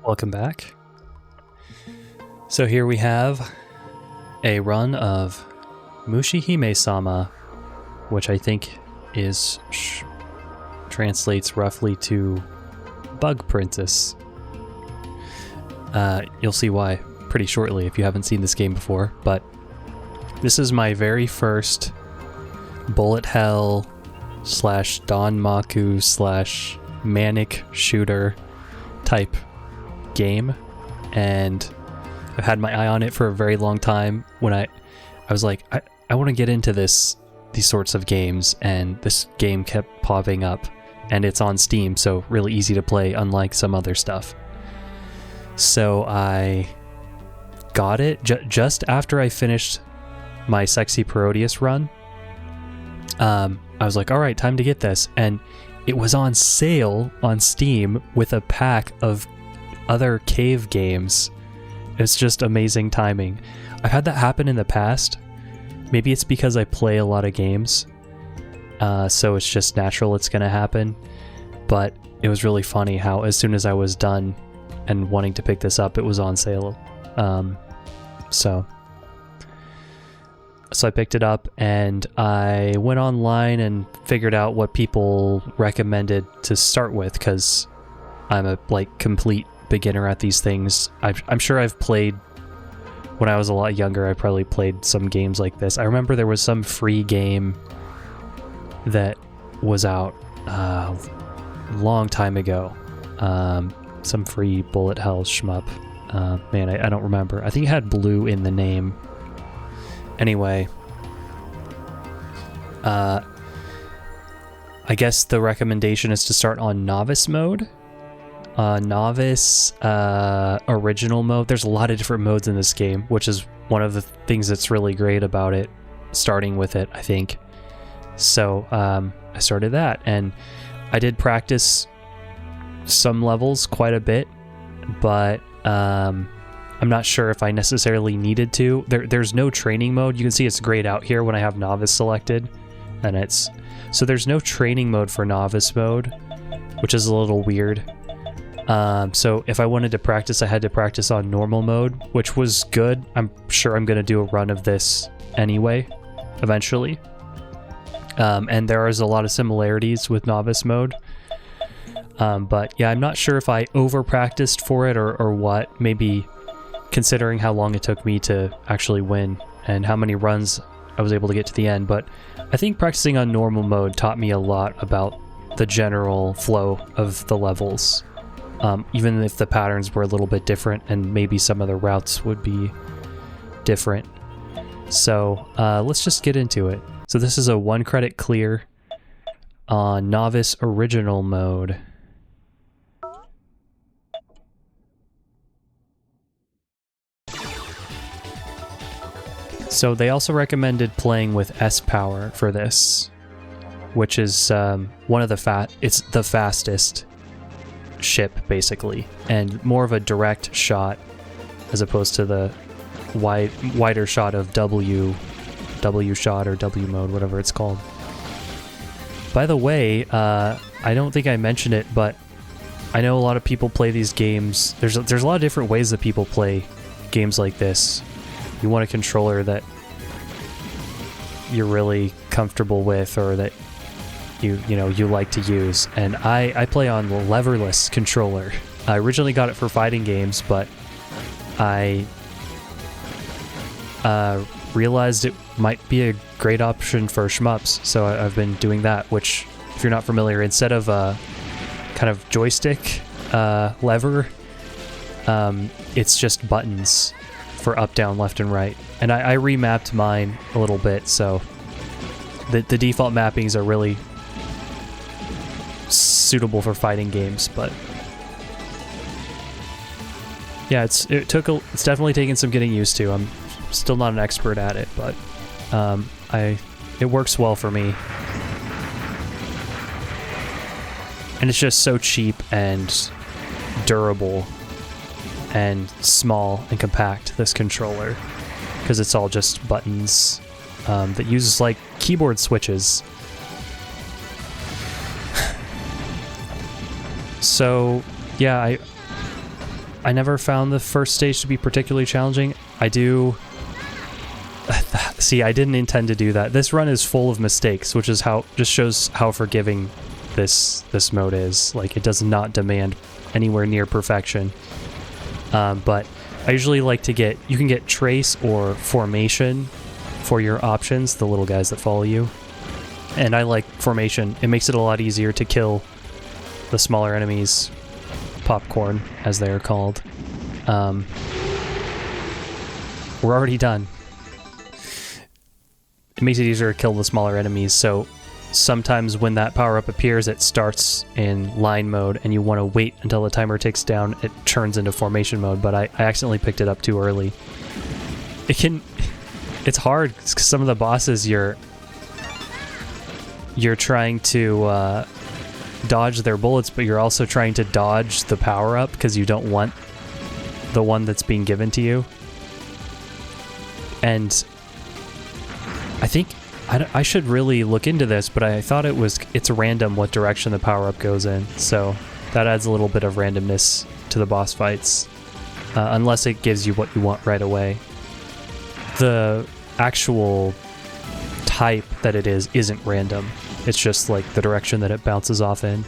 Welcome back. So here we have a run of Mushihimesama, which I think is translates roughly to Bug Princess. You'll see why pretty shortly if you haven't seen this game before, but this is my very first bullet hell slash Danmaku slash manic shooter type game, and I've had my eye on it for a very long time. When I was like, I want to get into these sorts of games, and this game kept popping up, and it's on Steam, so really easy to play, unlike some other stuff. So I got it just after I finished my Sexy Parodius run. I was like, all right, time to get this, and it was on sale on Steam with a pack of other cave games. It's just amazing timing. I've had that happen in the past. Maybe it's because I play a lot of games, so it's just natural it's gonna happen. But it was really funny how as soon as I was done and wanting to pick this up, it was on sale. So I picked it up and I went online and figured out what people recommended to start with, because I'm a complete beginner at these things. I'm sure I've played, when I was a lot younger, I probably played some games like this. I remember there was some free game that was out a long time ago. Some free bullet hell shmup. Man, I don't remember. I think it had blue in the name. Anyway, I guess the recommendation is to start on Novice mode. Novice, original mode. There's a lot of different modes in this game, which is one of the things that's really great about it, starting with it, I think. So I started that, and I did practice some levels quite a bit, but I'm not sure if I necessarily needed to. There's no training mode. You can see it's grayed out here when I have Novice selected, and so there's no training mode for Novice mode, which is a little weird. So if I wanted to practice, I had to practice on normal mode, which was good. I'm sure I'm going to do a run of this anyway, eventually. And there is a lot of similarities with Novice mode. But yeah, I'm not sure if I over-practiced for it or what, maybe considering how long it took me to actually win and how many runs I was able to get to the end. But I think practicing on normal mode taught me a lot about the general flow of the levels. Even if the patterns were a little bit different and maybe some of the routes would be different. So let's just get into it. So this is a 1 credit clear on Novice original mode. So they also recommended playing with S power for this, which is one of it's the fastest ship basically, and more of a direct shot as opposed to the wider shot of W shot or W mode, whatever it's called. By the way, I don't think I mentioned it, but I know a lot of people play these games. There's a lot of different ways that people play games like this. You want a controller that you're really comfortable with, or that you like to use, and I play on the leverless controller. I originally got it for fighting games, but I realized it might be a great option for shmups, so I've been doing that, which, if you're not familiar, instead of a kind of joystick lever, it's just buttons for up, down, left, and right. And I remapped mine a little bit, so the default mappings are really suitable for fighting games. But yeah, it's definitely taken some getting used to. I'm still not an expert at it, but it works well for me. And it's just so cheap and durable and small and compact, this controller, because it's all just buttons that uses like keyboard switches. So yeah, I never found the first stage to be particularly challenging. I do... See, I didn't intend to do that. This run is full of mistakes, which is just shows how forgiving this mode is. Like, it does not demand anywhere near perfection. But I usually like to get... You can get Trace or Formation for your options, the little guys that follow you. And I like Formation. It makes it a lot easier to kill the smaller enemies. Popcorn, as they are called. We're already done. It makes it easier to kill the smaller enemies, so sometimes when that power-up appears, it starts in line mode, and you want to wait until the timer ticks down, it turns into formation mode, but I accidentally picked it up too early. It's hard, because some of the bosses you're trying to dodge their bullets, but you're also trying to dodge the power-up because you don't want the one that's being given to you. And I think I should really look into this, but I thought it's random what direction the power-up goes in, so that adds a little bit of randomness to the boss fights, unless it gives you what you want right away. The actual type that it isn't random. It's just like the direction that it bounces off in.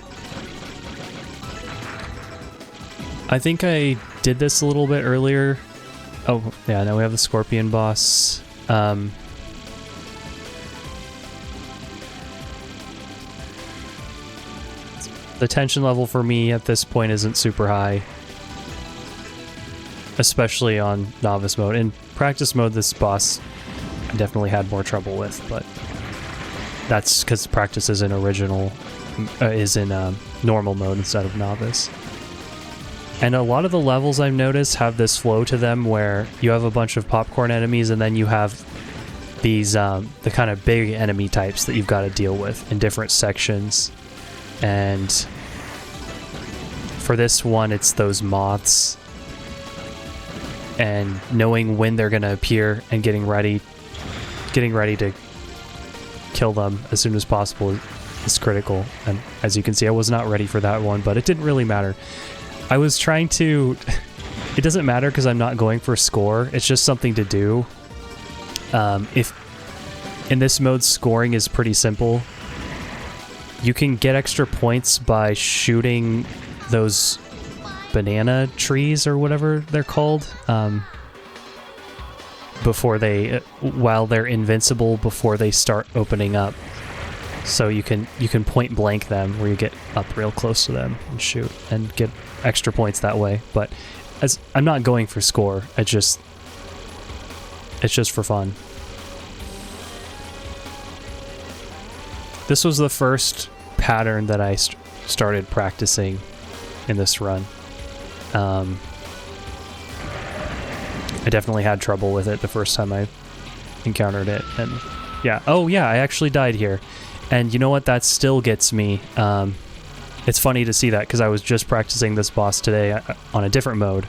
I think I did this a little bit earlier. Oh, yeah, now we have the Scorpion boss. The tension level for me at this point isn't super high. Especially on Novice mode. In Practice mode, this boss I definitely had more trouble with, but that's because Practice is in normal mode instead of Novice. And a lot of the levels I've noticed have this flow to them where you have a bunch of popcorn enemies and then you have these the kind of big enemy types that you've got to deal with in different sections. And for this one, it's those moths. And knowing when they're going to appear and getting ready to kill them as soon as possible is critical. And as you can see, I was not ready for that one, but it didn't really matter. I was trying to... It doesn't matter because I'm not going for score. It's just something to do. If in this mode, scoring is pretty simple. You can get extra points by shooting those banana trees or whatever they're called while they're invincible before they start opening up. So you can point blank them where you get up real close to them and shoot and get extra points that way. But as I'm not going for score, it's just for fun. This was the first pattern that I started practicing in this run. I definitely had trouble with it the first time I encountered it, and yeah. Oh yeah, I actually died here. And you know what? That still gets me. It's funny to see that because I was just practicing this boss today on a different mode.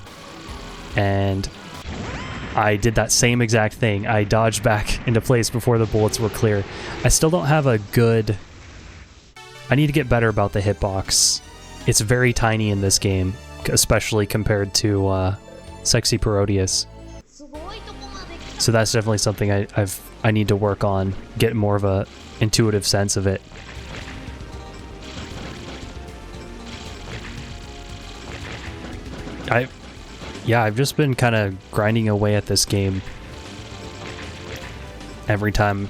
And I did that same exact thing. I dodged back into place before the bullets were clear. I still don't have a good... I need to get better about the hitbox. It's very tiny in this game, especially compared to Sexy Parodius. So that's definitely something I need to work on, get more of a intuitive sense of it. I've just been kind of grinding away at this game. Every time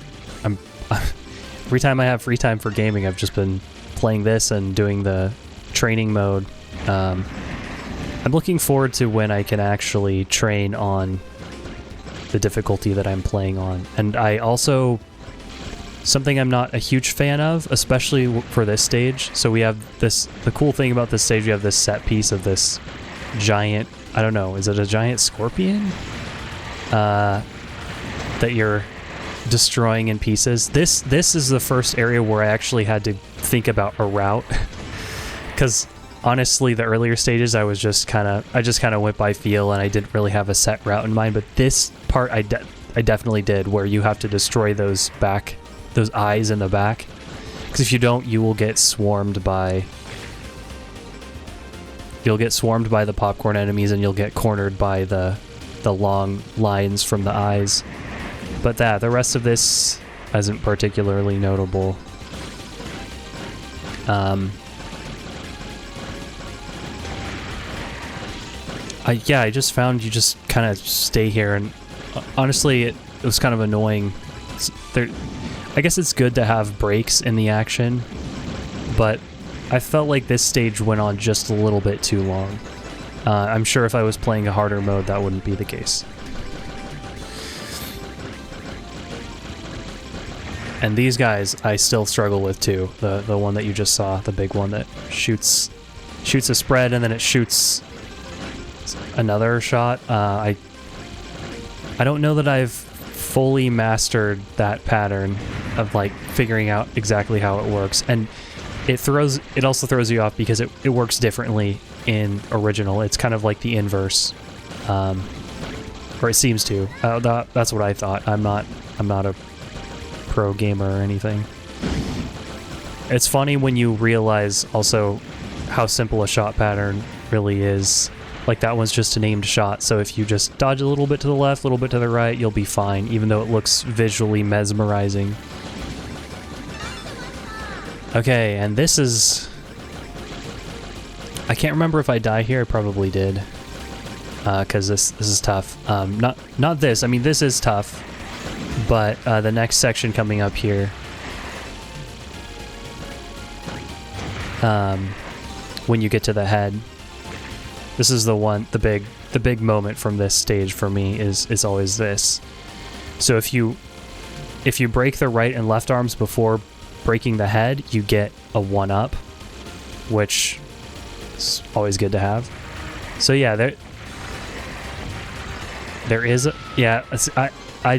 I have free time for gaming, I've just been playing this and doing the training mode. I'm looking forward to when I can actually train on the difficulty that I'm playing on. And I also... Something I'm not a huge fan of, especially for this stage. So we have this... The cool thing about this stage, we have this set piece of this giant... I don't know, is it a giant scorpion? That you're destroying in pieces. This is the first area where I actually had to think about a route. Because honestly, the earlier stages, I just kind of went by feel and I didn't really have a set route in mind. But this part, I definitely did, where you have to destroy those eyes in the back. Because if you don't, you will get swarmed by you'll get swarmed by the popcorn enemies and you'll get cornered by the long lines from the eyes. But the rest of this isn't particularly notable. I just found you just kind of stay here, and honestly, it was kind of annoying. I guess it's good to have breaks in the action, but I felt like this stage went on just a little bit too long. I'm sure if I was playing a harder mode, that wouldn't be the case. And these guys, I still struggle with too. The one that you just saw, the big one that shoots a spread and then it shoots another shot. I don't know that I've fully mastered that pattern of like figuring out exactly how it works, and it also throws you off because it works differently in original. It's kind of like the inverse, or it seems to. That's what I thought. I'm not a pro gamer or anything. It's funny when you realize also how simple a shot pattern really is. Like, that one's just a named shot, so if you just dodge a little bit to the left, a little bit to the right, you'll be fine, even though it looks visually mesmerizing. Okay, and this is... I can't remember if I die here. I probably did. Because this is tough. Not this. I mean, this is tough. But the next section coming up here... when you get to the head... This is the big moment from this stage for me is always this. So if you break the right and left arms before breaking the head, you get a 1-up, which is always good to have. So yeah, there is I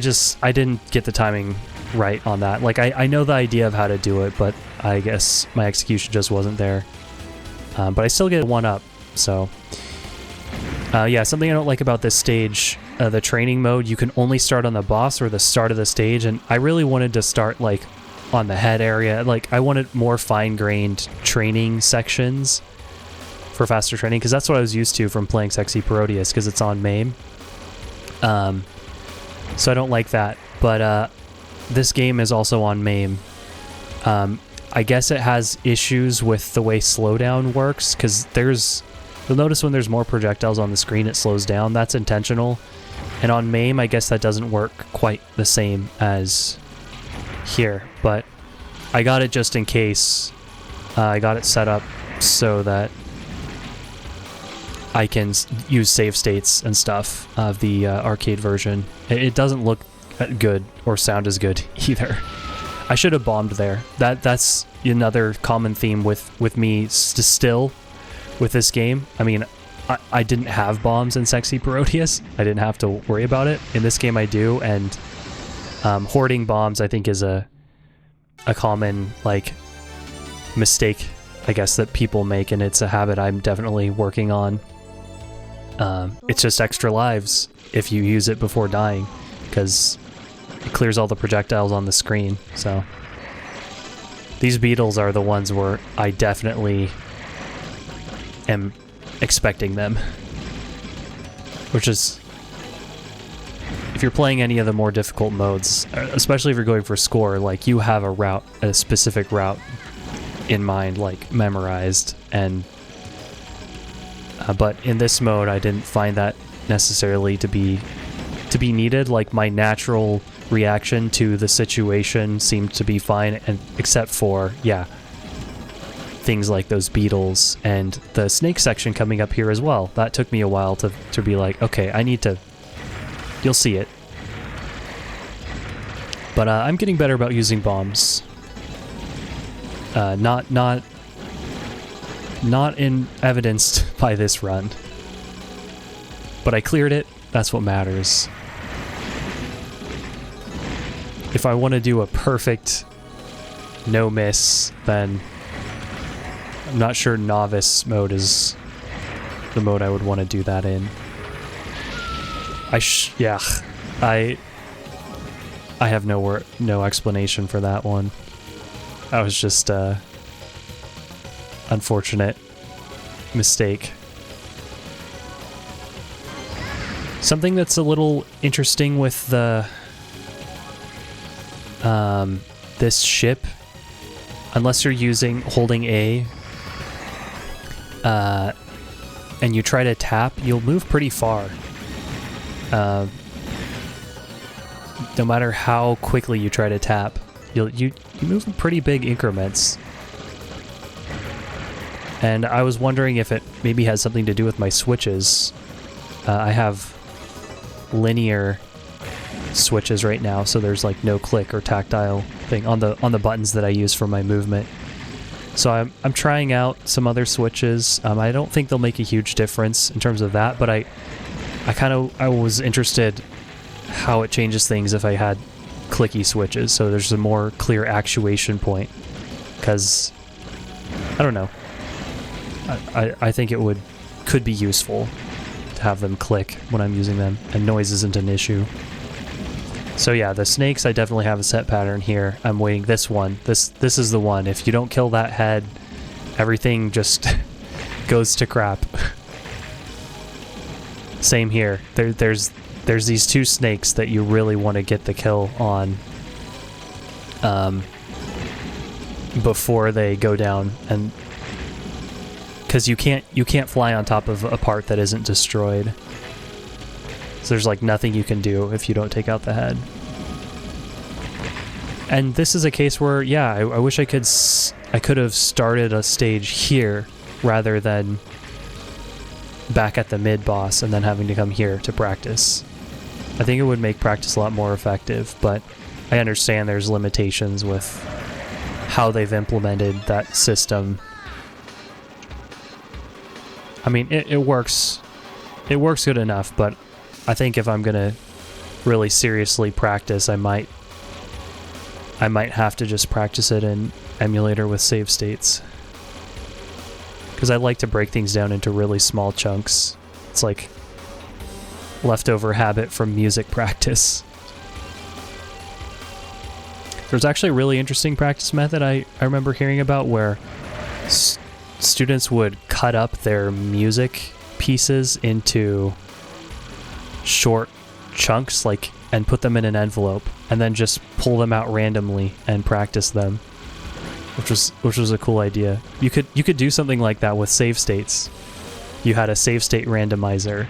didn't get the timing right on that. Like I know the idea of how to do it, but I guess my execution just wasn't there. But I still get a 1-up, so. Yeah, something I don't like about this stage, the training mode, you can only start on the boss or the start of the stage, and I really wanted to start, like, on the head area. Like, I wanted more fine-grained training sections for faster training, because that's what I was used to from playing Sexy Parodius, because it's on MAME. So I don't like that, but this game is also on MAME. I guess it has issues with the way slowdown works, because you'll notice when there's more projectiles on the screen, it slows down. That's intentional. And on MAME, I guess that doesn't work quite the same as here. But I got it just in case. I got it set up so that I can use save states and stuff of the arcade version. It doesn't look good or sound as good either. I should have bombed there. That's another common theme with me still. With this game, I mean, I didn't have bombs in Sexy Parodius. I didn't have to worry about it. In this game, I do, and hoarding bombs, I think, is a common, like, mistake, I guess, that people make, and it's a habit I'm definitely working on. It's just extra lives if you use it before dying, because it clears all the projectiles on the screen, so. These beetles are the ones where I definitely am expecting them, which is, if you're playing any of the more difficult modes, especially if you're going for score, like, you have a specific route in mind, like, memorized, and but in this mode I didn't find that necessarily to be needed. Like, my natural reaction to the situation seemed to be fine, and except for things like those beetles and the snake section coming up here as well. That took me a while to be like, okay, I need to... You'll see it. But I'm getting better about using bombs. Not evidenced by this run. But I cleared it. That's what matters. If I want to do a perfect no miss, then I'm not sure Novice mode is the mode I would want to do that in. I have no explanation for that one. That was just a unfortunate mistake Something that's a little interesting with the this ship, unless you're holding A, and you try to tap, you'll move pretty far. No matter how quickly you try to tap, you move in pretty big increments. And I was wondering if it maybe has something to do with my switches. I have linear switches right now, so there's like no click or tactile thing on the buttons that I use for my movement. So I'm trying out some other switches. I don't think they'll make a huge difference in terms of that, but I was interested how it changes things if I had clicky switches, so there's a more clear actuation point. Because I don't know. I think it could be useful to have them click when I'm using them, and noise isn't an issue. So yeah, the snakes, I definitely have a set pattern here. I'm waiting this one. This is the one. If you don't kill that head, everything just goes to crap. Same here. There's these two snakes that you really want to get the kill on before they go down, and because you can't fly on top of a part that isn't destroyed. So there's like nothing you can do if you don't take out the head. And this is a case where, yeah, I wish I could have started a stage here rather than back at the mid boss and then having to come here to practice. I think it would make practice a lot more effective, but I understand there's limitations with how they've implemented that system. I mean, it works. It works good enough, but I think if I'm gonna really seriously practice, I might have to just practice it in emulator with save states. Because I like to break things down into really small chunks. It's like leftover habit from music practice. There's actually a really interesting practice method I remember hearing about where students would cut up their music pieces into short chunks, like, and put them in an envelope, and then just pull them out randomly and practice them, which was a cool idea. You could do something like that with save states. You had a save state randomizer,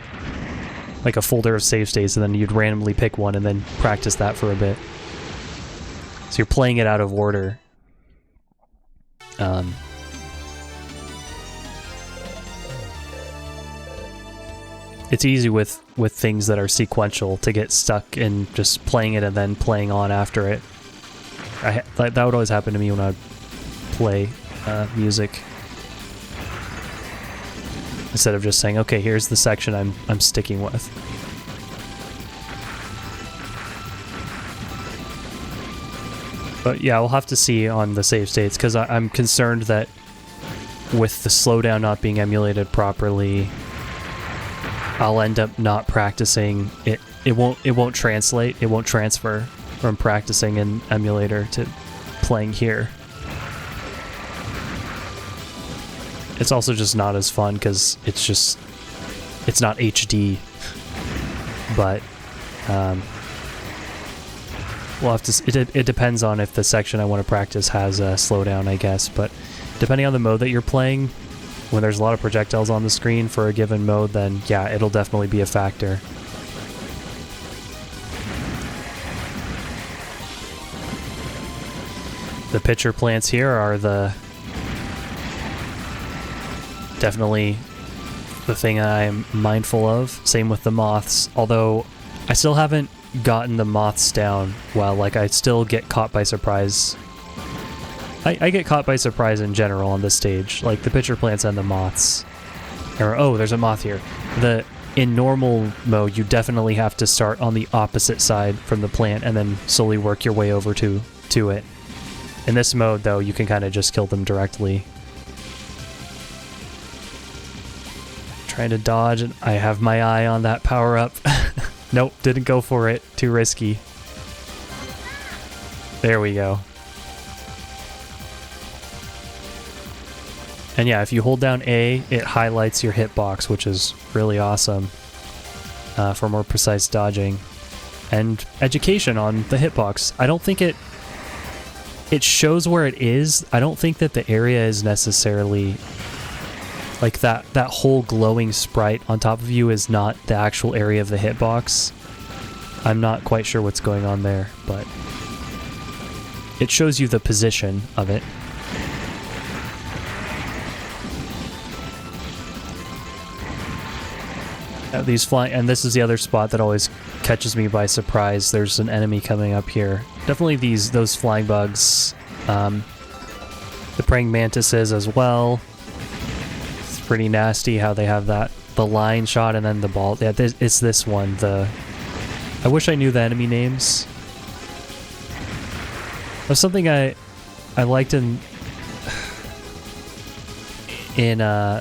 like a folder of save states, and then you'd randomly pick one and then practice that for a bit. So you're playing it out of order. It's easy with things that are sequential to get stuck in just playing it and then playing on after it. That would always happen to me when I would play music. Instead of just saying, okay, here's the section I'm sticking with. But yeah, we'll have to see on the save states, because I'm concerned that with the slowdown not being emulated properly, I'll end up not practicing it. It won't translate. It won't transfer from practicing in emulator to playing here. It's also just not as fun because it's not HD. But we'll have to. It depends on if the section I want to practice has a slowdown, I guess. But depending on the mode that you're playing, when there's a lot of projectiles on the screen for a given mode, then yeah, it'll definitely be a factor. The pitcher plants here are definitely the thing I'm mindful of. Same with the moths, although I still haven't gotten the moths down well. Like, I still get caught by surprise. I get caught by surprise in general on this stage, like the pitcher plants and the moths. Or, oh, there's a moth here. In normal mode, you definitely have to start on the opposite side from the plant and then slowly work your way over to it. In this mode, though, you can kind of just kill them directly. Trying to dodge, and I have my eye on that power-up. Nope, didn't go for it. Too risky. There we go. And yeah, if you hold down A, it highlights your hitbox, which is really awesome. for more precise dodging and education on the hitbox. I don't think it shows where it is. I don't think that the area is necessarily like that whole glowing sprite on top of you is not the actual area of the hitbox. I'm not quite sure what's going on there, but it shows you the position of it. These flying, and this is the other spot that always catches me by surprise. There's an enemy coming up here. Definitely those flying bugs, the praying mantises as well. It's pretty nasty how they have the line shot and then the ball. Yeah, it's this one. I wish I knew the enemy names. That's something I liked in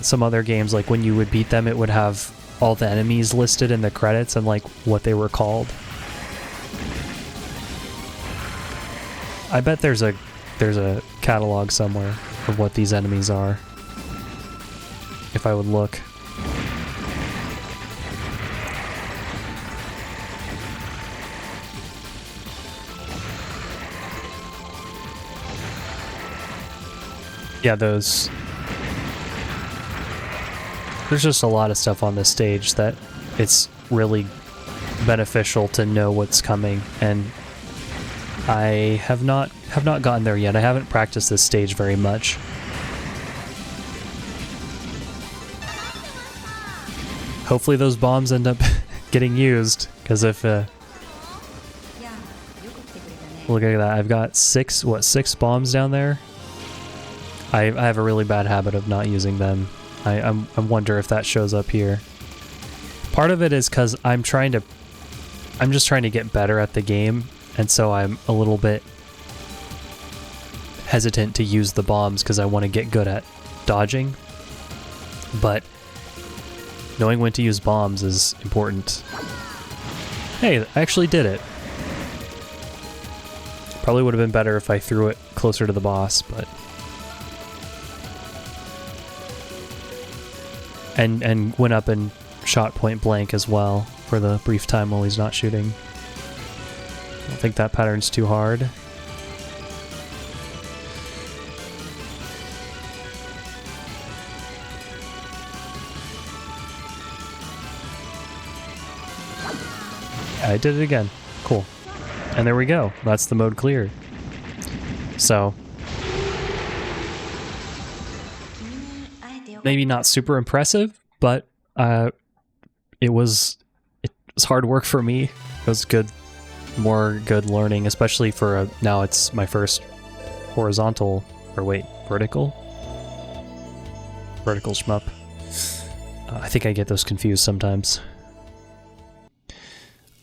some other games. Like when you would beat them, it would have all the enemies listed in the credits and like what they were called. I bet there's a catalog somewhere of what these enemies are, if I would look. Yeah, there's just a lot of stuff on this stage that it's really beneficial to know what's coming, and I have not gotten there yet. I haven't practiced this stage very much. Hopefully those bombs end up getting used, because if look at that, I've got six bombs down there. I have a really bad habit of not using them. I wonder if that shows up here. Part of it is because I'm just trying to get better at the game, and so I'm a little bit hesitant to use the bombs because I want to get good at dodging. But knowing when to use bombs is important. Hey, I actually did it. Probably would have been better if I threw it closer to the boss, but... And went up and shot point blank as well for the brief time while he's not shooting. I don't think that pattern's too hard. I did it again. Cool. And there we go. That's the mode cleared. So... maybe not super impressive, but it was hard work for me. It was more good learning, especially for now it's my first vertical shmup. I think I get those confused sometimes.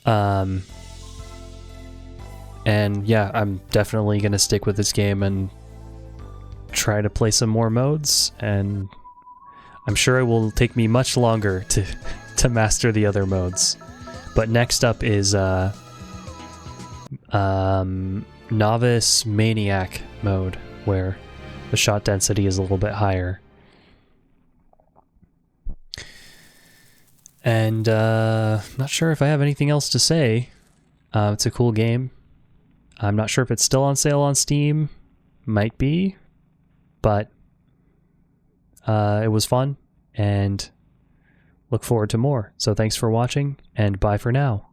And yeah, I'm definitely gonna stick with this game and try to play some more modes, and I'm sure it will take me much longer to master the other modes. But next up is Novice Maniac mode, where the shot density is a little bit higher. And not sure if I have anything else to say. It's a cool game. I'm not sure if it's still on sale on Steam. Might be. But it was fun, and look forward to more. So thanks for watching, and bye for now.